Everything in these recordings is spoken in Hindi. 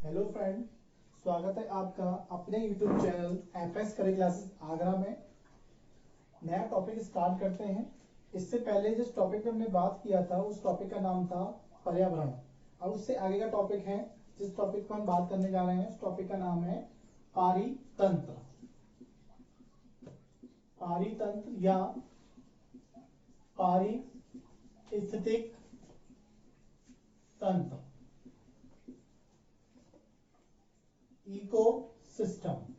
हेलो फ्रेंड, स्वागत है आपका अपने YouTube channel FS career classes Agra में। नया टॉपिक स्टार्ट करते हैं। इससे पहले जिस टॉपिक पे हमने बात किया था उस टॉपिक का नाम था पर्यावरण। अब उससे आगे का टॉपिक है, जिस टॉपिक को हम बात करने जा रहे हैं उस टॉपिक का नाम है पारितंत्र। पारितंत्र या पारिस्थितिक तंत्र, इकोसिस्टम।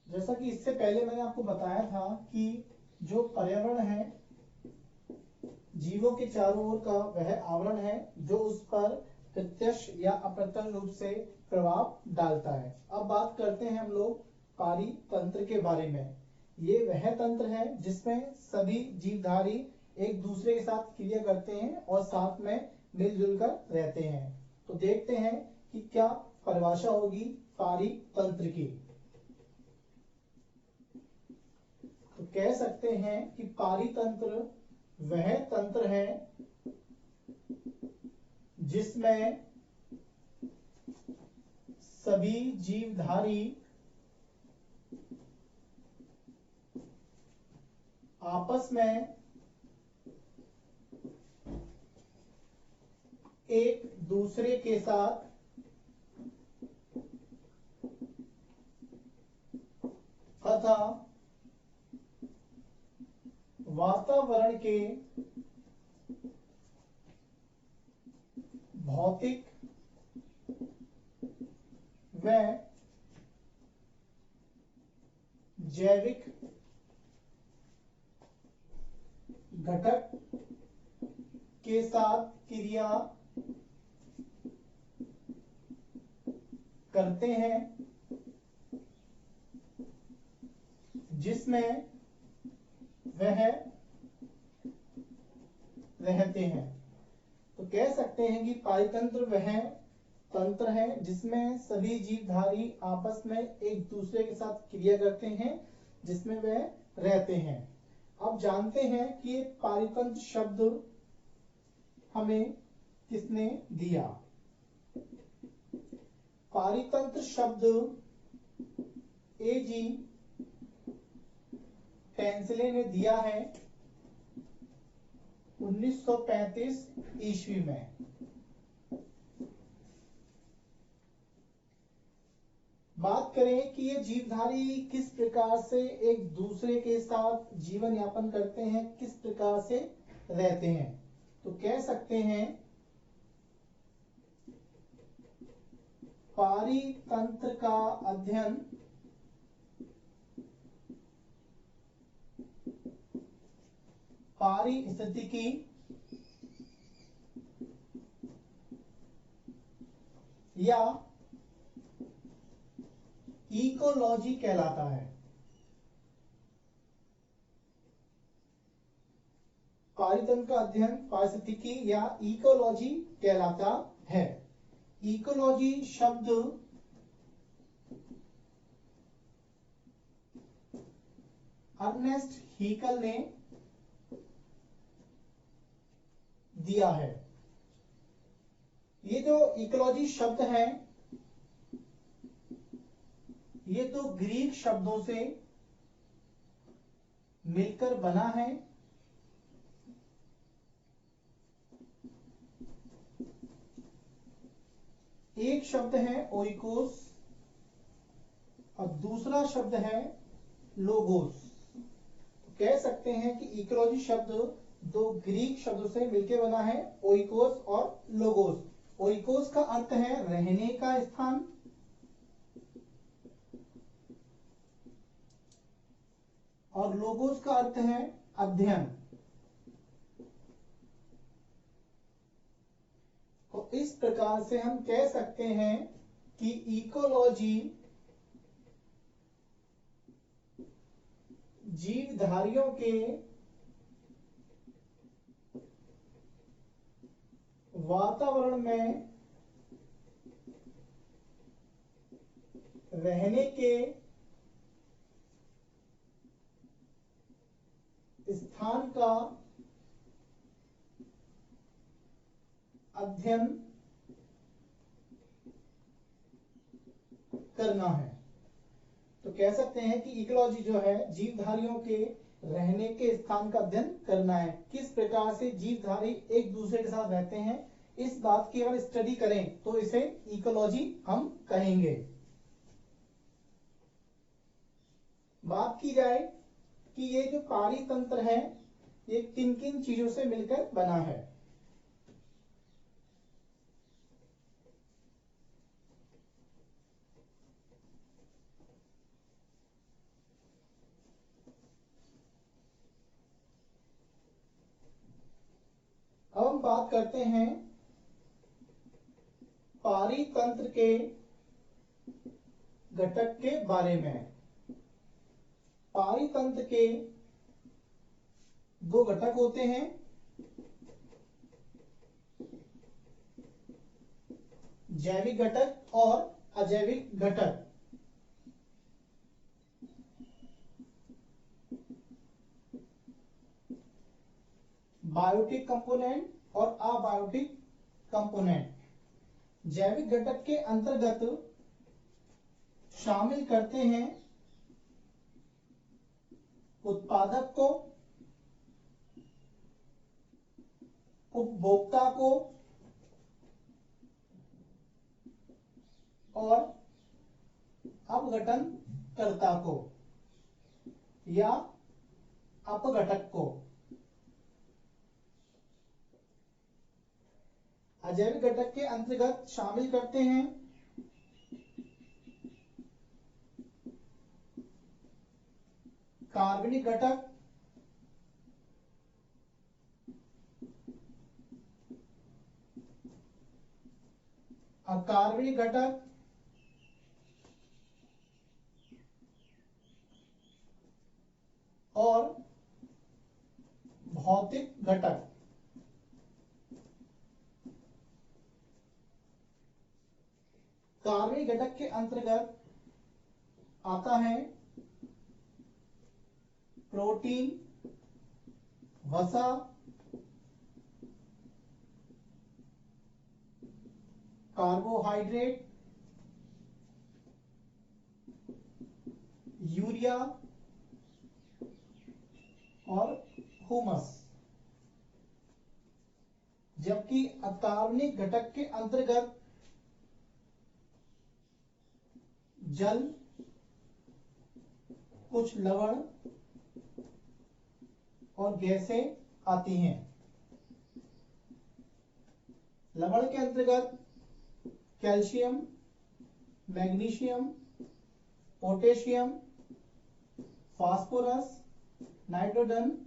जैसा कि इससे पहले मैंने आपको बताया था कि जो पर्यावरण है जीवों के चारों ओर का वह आवरण है जो उस पर प्रत्यक्ष या अप्रत्यक्ष रूप से प्रभाव डालता है। अब बात करते हैं हम लोग पारितंत्र के बारे में। ये वह तंत्र है जिसमें सभी जीवधारी एक दूसरे के साथ क्रिया करते हैं और साथ में मिलजुल कर रहते हैं। तो देखते हैं कि क्या परिभाषा होगी पारितंत्र की। तो कह सकते हैं कि पारितंत्र वह तंत्र है जिसमें सभी जीवधारी आपस में एक दूसरे के साथ तथा वातावरण के भौतिक व जैविक घटक के साथ क्रिया करते हैं, जिसमें वह रहते हैं। तो कह सकते हैं कि पारितंत्र वह तंत्र है जिसमें सभी जीवधारी आपस में एक दूसरे के साथ क्रिया करते हैं, जिसमें वह रहते हैं। अब जानते हैं कि ये पारितंत्र शब्द हमें किसने दिया। पारितंत्र शब्द A.G. पेंसिले ने दिया है 1935 ईस्वी में। बात करें कि ये जीवधारी किस प्रकार से एक दूसरे के साथ जीवन यापन करते हैं, किस प्रकार से रहते हैं, तो कह सकते हैं पारितंत्र का अध्ययन पारिस्थितिकी या इकोलॉजी कहलाता है। पारितंत्र का अध्ययन पारिस्थितिकी या इकोलॉजी कहलाता है। इकोलॉजी शब्द अर्नेस्ट हीकल ने दिया है। ये जो इकोलॉजी शब्द है ये तो ग्रीक शब्दों से मिलकर बना है। एक शब्द है ओइकोस और दूसरा शब्द है लोगोस। कह सकते हैं कि इकोलॉजी शब्द दो ग्रीक शब्दों से मिलकर बना है, ओइकोस और लोगोस। ओइकोस का अर्थ है रहने का स्थान और लोगोस का अर्थ है अध्ययन। तो इस प्रकार से हम कह सकते हैं कि इकोलॉजी जीवधारियों के वातावरण में रहने के स्थान का अध्ययन करना है। तो कह सकते हैं कि इकोलॉजी जो है जीवधारियों के रहने के स्थान का अध्ययन करना है, किस प्रकार से जीवधारी एक दूसरे के साथ रहते हैं, इस बात की अगर स्टडी करें तो इसे इकोलॉजी हम कहेंगे। बात की जाए कि ये जो पारितंत्र है ये किन किन चीजों से मिलकर बना है। अब हम बात करते हैं पारितंत्र के घटक के बारे में। पारितंत्र के दो घटक होते हैं, जैविक घटक और अजैविक घटक। बायोटिक कंपोनेंट और अबायोटिक कंपोनेंट। जैविक घटक के अंतर्गत शामिल करते हैं उत्पादक को, उपभोक्ता को और अपघटनकर्ता को या अपघटक को। अजैविक घटक के अंतर्गत शामिल करते हैं कार्बनिक घटक, अकार्बनिक घटक और भौतिक घटक। कार्बनिक घटक के अंतर्गत आता है प्रोटीन, वसा, कार्बोहाइड्रेट, यूरिया और हुमस। जबकि अकार्बनिक घटक के अंतर्गत जल, कुछ लवण और गैसें आती हैं। लवण के अंतर्गत calcium, magnesium, potassium, phosphorus, nitrogen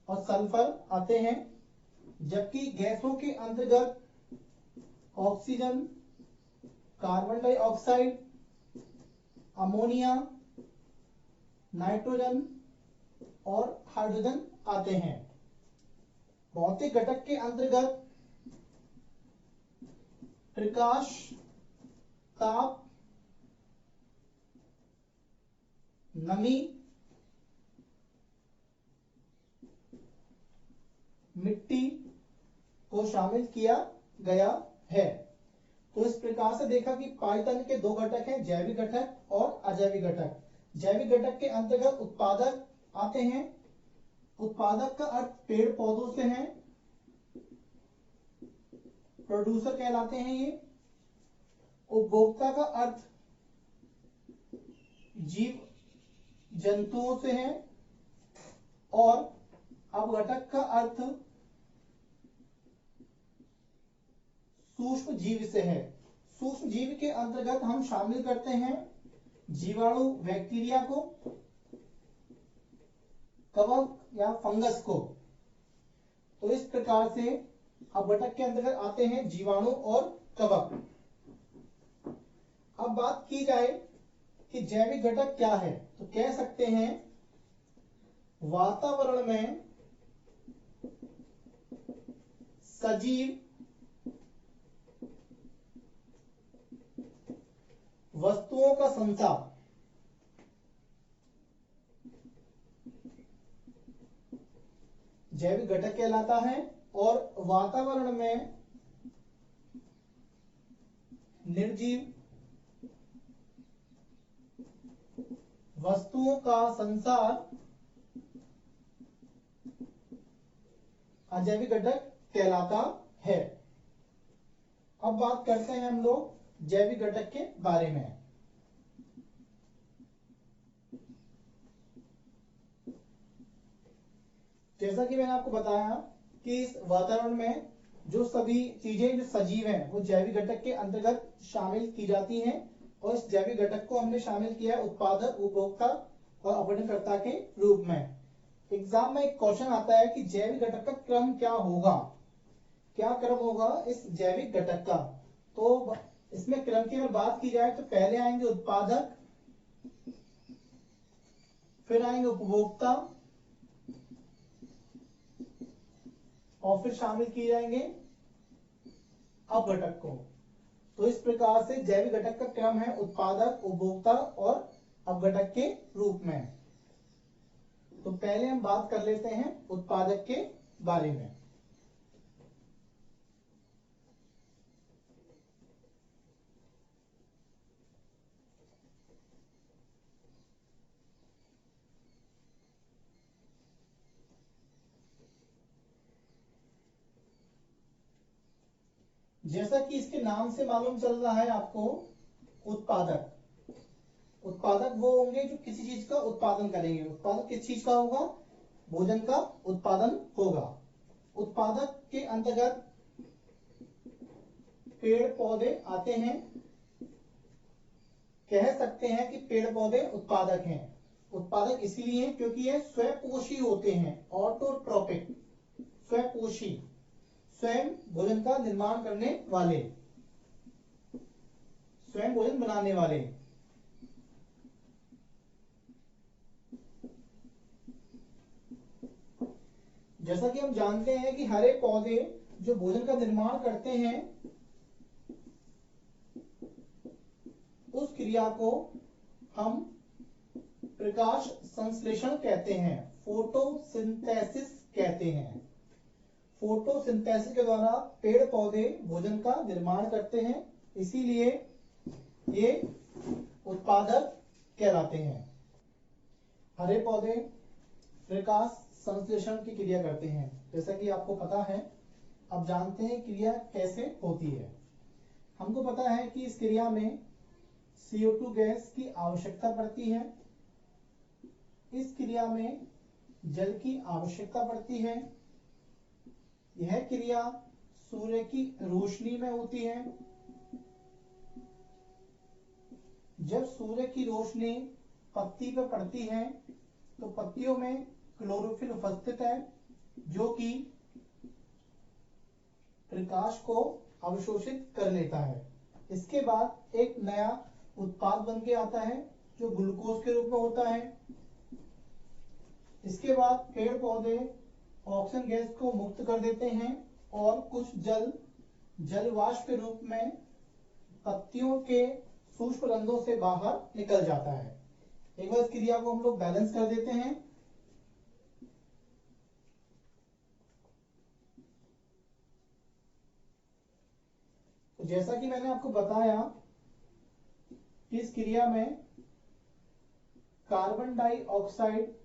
और सल्फर आते हैं। जबकि गैसों के अंतर्गत oxygen, carbon dioxide, ammonia, nitrogen और हाइड्रोजन आते हैं। भौतिक घटक के अंतर्गत प्रकाश, ताप, नमी, मिट्टी को शामिल किया गया है। तो इस प्रकार से देखा कि पारितंत्र के दो घटक हैं, जैविक घटक और अजैविक घटक। जैविक घटक के अंतर्गत उत्पादक आते हैं। उत्पादक का अर्थ पेड़ पौधों से है, प्रोड्यूसर कहलाते हैं ये। उपभोक्ता का अर्थ जीव जंतुओं से है और अपघटक का अर्थ सूक्ष्म जीव से है। सूक्ष्म जीव के अंतर्गत हम शामिल करते हैं जीवाणु, बैक्टीरिया को, कवक या फंगस को। तो इस प्रकार से अपघटक के अंतर्गत आते हैं जीवाणु और कवक। अब बात की जाए कि जैविक घटक क्या है, तो कह सकते हैं वातावरण में सजीव वस्तुओं का संसार जैविक घटक कहलाता है और वातावरण में निर्जीव वस्तुओं का संसार अजैविक घटक कहलाता है। अब बात करते हैं हम लोग जैविक घटक के बारे में। जैसा कि मैंने आपको बताया कि इस वातावरण में जो सभी चीजें जो सजीव हैं वो जैविक घटक के अंतर्गत शामिल की जाती हैं, और इस जैविक घटक को हमने शामिल किया है उत्पादक, उपभोक्ता और अपघटनकर्ता के रूप में। एग्जाम में एक क्वेश्चन आता है कि जैविक घटक का क्रम क्या होगा, क्या क्रम होगा इस जैविक घटक का। तो इसमें क्रम की अगर बात की जाए तो पहले आएंगे उत्पादक, फिर आएंगे उपभोक्ता, और फिर शामिल किए जाएंगे अपघटक को। तो इस प्रकार से जैविक घटक का क्रम है उत्पादक, उपभोक्ता और अपघटक के रूप में। तो पहले हम बात कर लेते हैं उत्पादक के बारे में। जैसा कि इसके नाम से मालूम चल रहा है आपको, उत्पादक, उत्पादक वो होंगे जो किसी चीज का उत्पादन करेंगे। उत्पादक किस चीज का होगा? भोजन का उत्पादन होगा। उत्पादक के अंतर्गत पेड़ पौधे आते हैं। कह सकते हैं कि पेड़ पौधे उत्पादक हैं। उत्पादक इसीलिए क्योंकि ये स्वपोषी होते हैं, ऑटोट्रोपिक, स्वपोषी, स्वयं भोजन का निर्माण करने वाले, स्वयं भोजन बनाने वाले। जैसा कि हम जानते हैं कि हरे पौधे जो भोजन का निर्माण करते हैं, उस क्रिया को हम प्रकाश संश्लेषण कहते हैं, फोटोसिंथेसिस कहते हैं। फोटोसिंथेसिस के द्वारा पेड़ पौधे भोजन का निर्माण करते हैं, इसीलिए ये उत्पादक कहलाते हैं। हरे पौधे प्रकाश संश्लेषण की क्रिया करते हैं, जैसा कि आपको पता है। अब जानते हैं क्रिया कैसे होती है। हमको पता है कि इस क्रिया में CO2 गैस की आवश्यकता पड़ती है। इस क्रिया में जल की आवश्यकता पड़ती है। यह क्रिया सूर्य की रोशनी में होती है। जब सूर्य की रोशनी पत्ती पर पड़ती है तो पत्तियों में क्लोरोफिल उपस्थित है, जो कि प्रकाश को अवशोषित कर लेता है। इसके बाद एक नया उत्पाद बन के आता है जो ग्लूकोज के रूप में होता है। इसके बाद पेड़ पौधे ऑक्सीजन गैस को मुक्त कर देते हैं और कुछ जल वाष्प के रूप में पत्तियों के सूक्ष्म रंध्रों से बाहर निकल जाता है। एक बार इस क्रिया को हम लोग बैलेंस कर देते हैं। तो जैसा कि मैंने आपको बताया कि इस क्रिया में कार्बन डाइऑक्साइड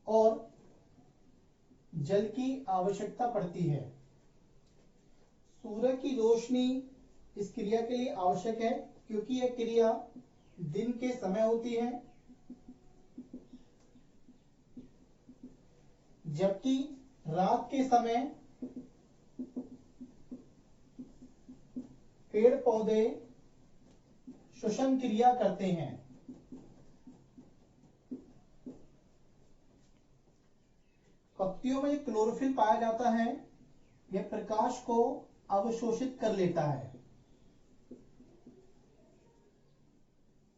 और जल की आवश्यकता पड़ती है। सूर्य की रोशनी इस क्रिया के लिए आवश्यक है, क्योंकि यह क्रिया दिन के समय होती है, जबकि रात के समय पेड़ पौधे श्वसन क्रिया करते हैं। पत्तियों में क्लोरोफिल पाया जाता है, यह प्रकाश को अवशोषित कर लेता है।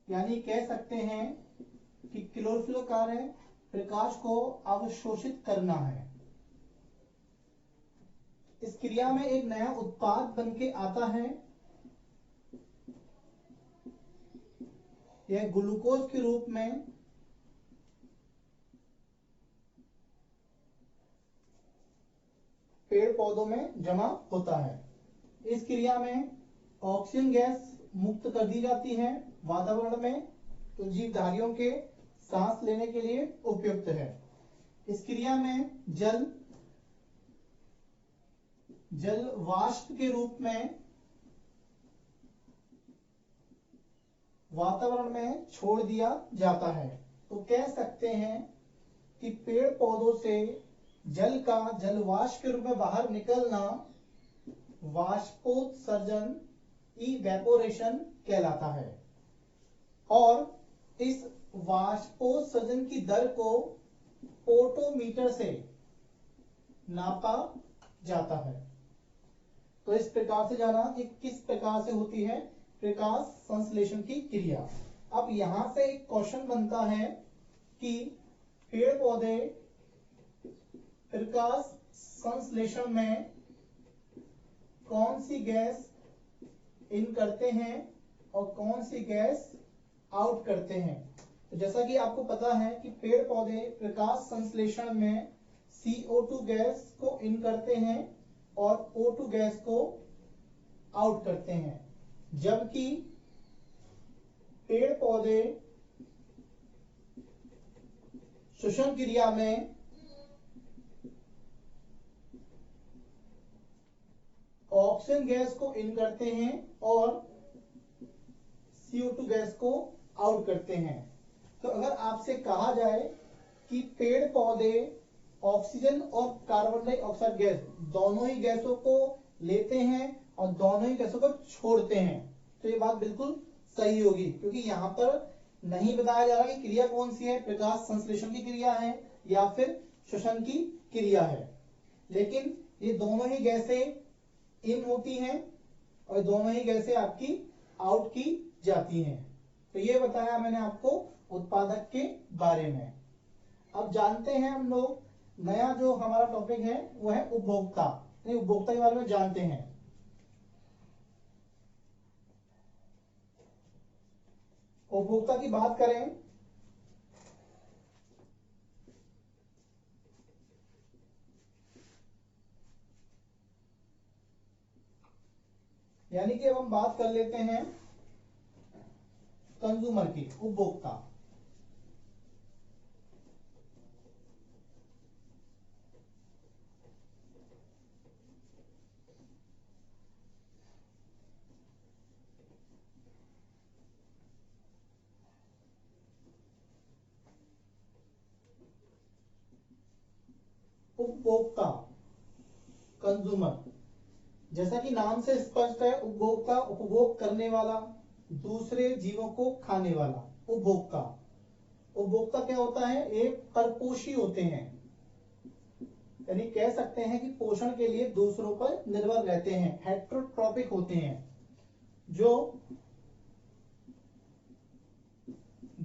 यानी कह सकते हैं कि क्लोरोफिल का कार्य प्रकाश को अवशोषित करना है। इस क्रिया में एक नया उत्पाद बन के आता है। यह ग्लूकोज के रूप में पेड़ पौधों में जमा होता है। इस क्रिया में ऑक्सीजन गैस मुक्त कर दी जाती है वातावरण में, तो जीवधारियों के सांस लेने के लिए उपयुक्त है। इस क्रिया में जल वाष्प के रूप में वातावरण में छोड़ दिया जाता है। तो कह सकते हैं कि पेड़ पौधों से जल का जल वाष्प के रूप में बाहर निकलना वाष्पोत्सर्जन इवेपोरेशन कहलाता है, और इस वाष्पोत्सर्जन की दर को पोटोमीटर से नापा जाता है। तो इस प्रकार से जाना कि किस प्रकार से होती है प्रकाश संश्लेषण की क्रिया। अब यहां से एक क्वेश्चन बनता है कि पेड़ पौधे प्रकाश संश्लेषण में कौन सी गैस इन करते हैं और कौन सी गैस आउट करते हैं। तो जैसा कि आपको पता है कि पेड़ पौधे प्रकाश संश्लेषण में CO2 गैस को इन करते हैं और O2 गैस को आउट करते हैं, जबकि पेड़ पौधे श्वसन क्रिया में ऑक्सीजन गैस को इन करते हैं और CO2 गैस को आउट करते हैं। तो अगर आपसे कहा जाए कि पेड़ पौधे ऑक्सीजन और कार्बन डाइऑक्साइड गैस दोनों ही गैसों को लेते हैं और दोनों ही गैसों को छोड़ते हैं, तो ये बात बिल्कुल सही होगी, क्योंकि यहाँ पर नहीं बताया जा रहा कि क्रिया कौन सी है, प्रकाश संश्लेषण की क्रिया है या फिर श्वसन की क्रिया है। लेकिन ये दोनों ही गैसें इन होती हैं और दोनों ही गैसें आपकी आउट की जाती हैं। तो ये बताया मैंने आपको उत्पादक के बारे में। अब जानते हैं हम लोग नया जो हमारा टॉपिक है वो है उपभोक्ता। उपभोक्ता के बारे में जानते हैं। उपभोक्ता की बात करें यानी कि अब हम बात कर लेते हैं कंज्यूमर की, उपभोक्ता। उपभोक्ता कंज्यूमर, जैसा कि नाम से स्पष्ट है, उपभोक्ता उपभोग करने वाला, दूसरे जीवों को खाने वाला। उपभोक्ता उपभोक्ता क्या होता है, एक परपोषी होते हैं, यानी कह सकते हैं कि पोषण के लिए दूसरों पर निर्भर रहते हैं, हेटेरोट्रॉपिक होते हैं, जो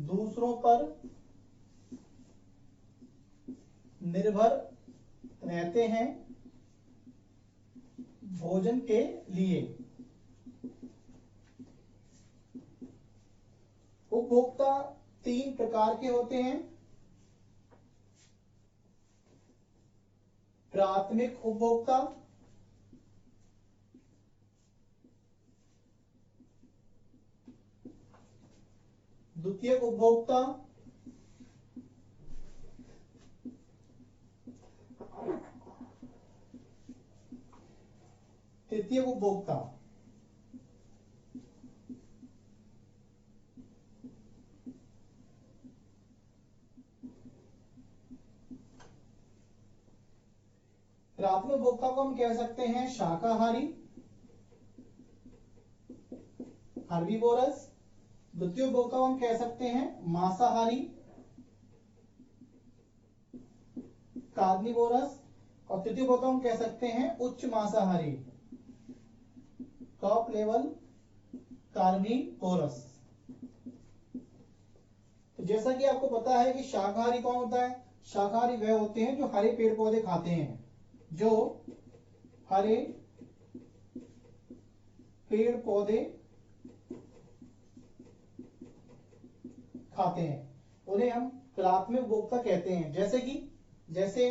दूसरों पर निर्भर रहते हैं भोजन के लिए। उपभोक्ता 3 प्रकार के होते हैं। प्राथमिक उपभोक्ता, द्वितीयक उपभोक्ता, तृतीयक उपभोक्ता। प्राथमिक उपभोक्ता को हम कह सकते हैं शाकाहारी, हर्बीवोरस। द्वितीय उपभोक्ता को हम कह सकते हैं मांसाहारी, कार्निवोरस। और तृतीय उपभोक्ता हम कह सकते हैं उच्च मांसाहारी, टॉप लेवल कार्निवोरस। तो जैसा कि आपको पता है कि शाकाहारी कौन होता है, शाकाहारी वह होते हैं जो हरे पेड़ पौधे खाते हैं, जो हरे पेड़ पौधे खाते हैं, उन्हें हम प्राथमिक उपभोक्ता कहते हैं। जैसे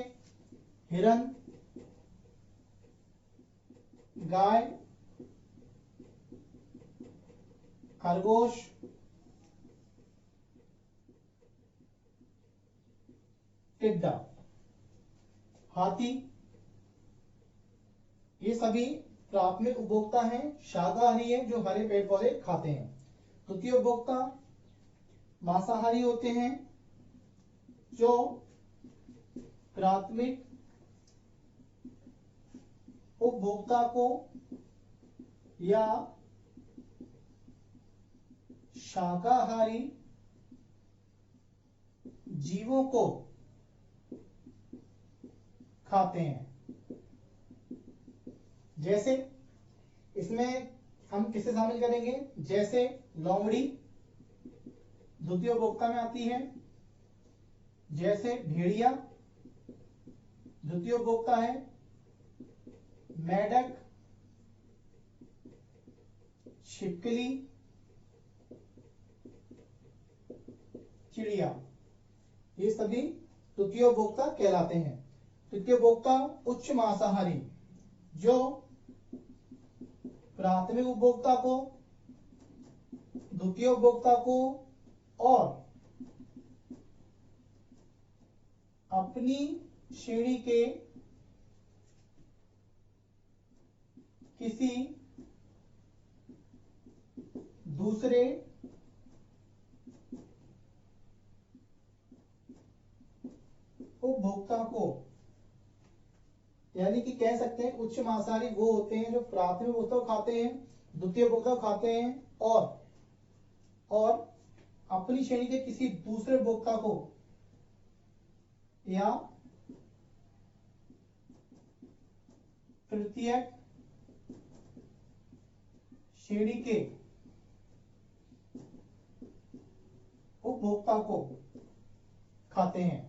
हिरन, गाय, खरगोश, टिड्डा, हाथी, ये सभी प्राथमिक उपभोक्ता हैं, शाकाहारी है, जो हरे पेड़ पौधे खाते हैं। द्वितीय उपभोक्ता मांसाहारी होते हैं, जो प्राथमिक उपभोक्ता को या शाकाहारी जीवों को खाते हैं। जैसे इसमें हम किसे शामिल करेंगे, जैसे लोमड़ी द्वितीय उपभोक्ता में आती है, जैसे भेड़िया द्वितीय उपभोक्ता है, मेढक, छिपकली, चिड़िया, ये सभी तृतीय उपभोक्ता कहलाते हैं। तृतीय उपभोक्ता उच्च मांसाहारी, जो प्राथमिक उपभोक्ता को, द्वितीय उपभोक्ता को और अपनी श्रेणी के किसी दूसरे उपभोक्ता को, यानी कि कह सकते हैं उच्च मांसाहारी वो होते हैं जो प्राथमिक उपभोक्ता को खाते हैं, द्वितीय उपभोक्ता को खाते हैं और अपनी श्रेणी के किसी दूसरे उपभोक्ता को या तृतीयक श्रेणी के उपभोक्ता को खाते हैं,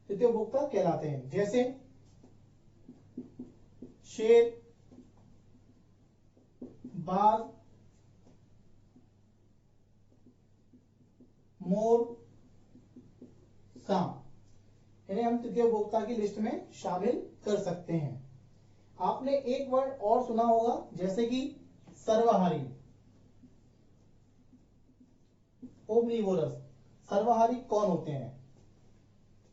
तृतीय उपभोक्ता कहलाते हैं। जैसे शेर, बाघ, मोर, सांप, इन्हें हम तृतीय उपभोक्ता की लिस्ट में शामिल कर सकते हैं। आपने एक वर्ड और सुना होगा, जैसे कि सर्वाहारी, ओमनिवोरस। सर्वाहारी कौन होते हैं?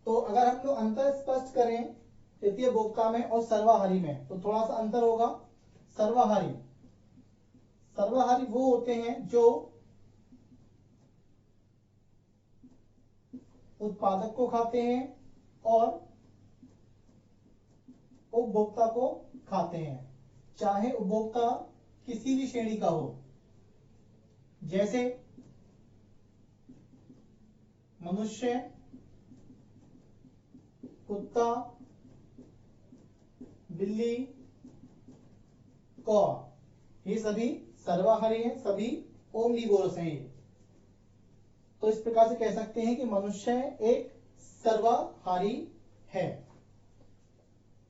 तो अगर हम लोग अंतर स्पष्ट करें तृतीय उपभोक्ता में और सर्वाहारी में, तो थोड़ा सा अंतर होगा। सर्वाहारी वो होते हैं जो उत्पादक को खाते हैं और उपभोक्ता को खाते हैं, चाहे उपभोक्ता किसी भी श्रेणी का हो। जैसे मनुष्य, कुत्ता, बिल्ली, कौआ, ये सभी सर्वाहारी हैं, सभी ओमनिवोरस हैं। तो इस प्रकार से कह सकते हैं कि मनुष्य एक सर्वाहारी है।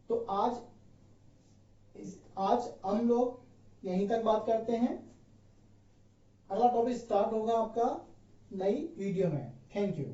तो आज हम लोग यहीं तक बात करते हैं। अगला टॉपिक स्टार्ट होगा आपका नई वीडियो में। Thank you.